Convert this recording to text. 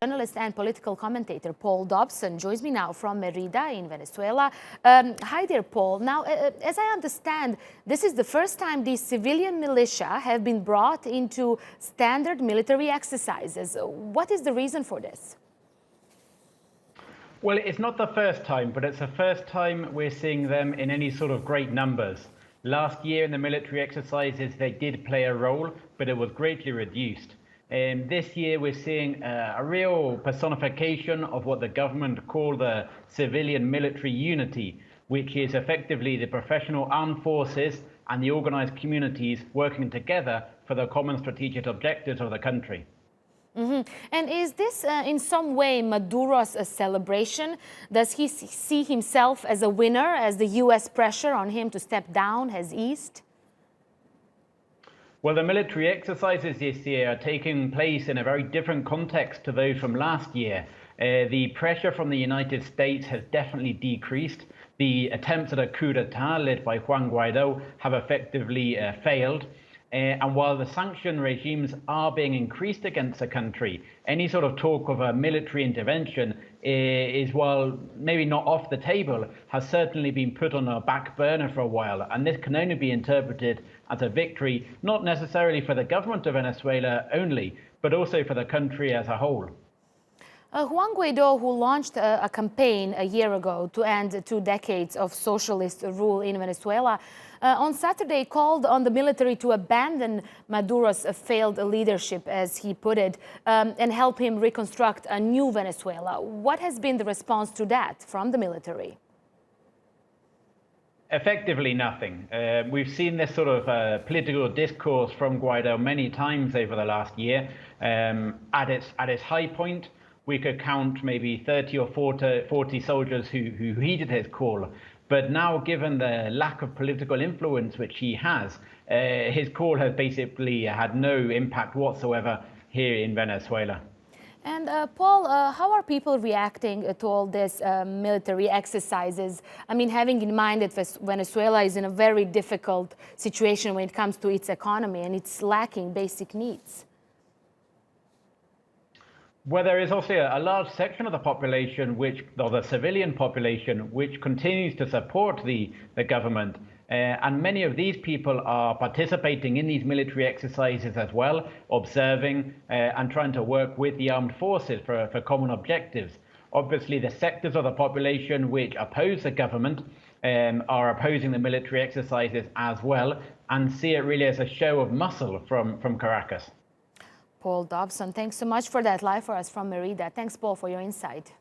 Journalist and political commentator Paul Dobson joins me now from Mérida in Venezuela. Hi there, Paul. Now, as I understand, this is the first time these civilian militia have been brought into standard military exercises. What is the reason for this? Well, it's not the first time, but it's the first time we're seeing them in any sort of great numbers. Last year in the military exercises, they did play a role, but it was greatly reduced. This year, we're seeing a real personification of what the government call the civilian military unity, which is effectively the professional armed forces and the organized communities working together for the common strategic objectives of the country. And is this in some way Maduro's celebration? Does he see himself as a winner as the US pressure on him to step down has eased? Well, the military exercises this year are taking place in a very different context to those from last year. The pressure from the United States has definitely decreased. The attempts at a coup d'etat led by Juan Guaido have effectively failed. And while the sanction regimes are being increased against the country, any sort of talk of a military intervention is, while maybe not off the table, has certainly been put on a back burner for a while. And this can only be interpreted as a victory, not necessarily for the government of Venezuela only, but also for the country as a whole. Juan Guaido, who launched a campaign a year ago to end 2 decades of socialist rule in Venezuela, on Saturday called on the military to abandon Maduro's failed leadership, as he put it, and help him reconstruct a new Venezuela. What has been the response to that from the military? Effectively nothing. We've seen this sort of political discourse from Guaido many times over the last year. At its high point, we could count maybe 30 or 40 soldiers who heeded his call. But now, given the lack of political influence which he has, his call has basically had no impact whatsoever here in Venezuela. And Paul, how are people reacting to all this military exercises? I mean, having in mind that Venezuela is in a very difficult situation when it comes to its economy and it's lacking basic needs. Well, there is also a large section of the population, or the civilian population, which continues to support the government. And many of these people are participating in these military exercises as well, observing and trying to work with the armed forces for common objectives. Obviously, the sectors of the population which oppose the government are opposing the military exercises as well, and see it really as a show of muscle from Caracas. Paul Dobson, thanks so much for that live for us from Mérida. Thanks, Paul, for your insight.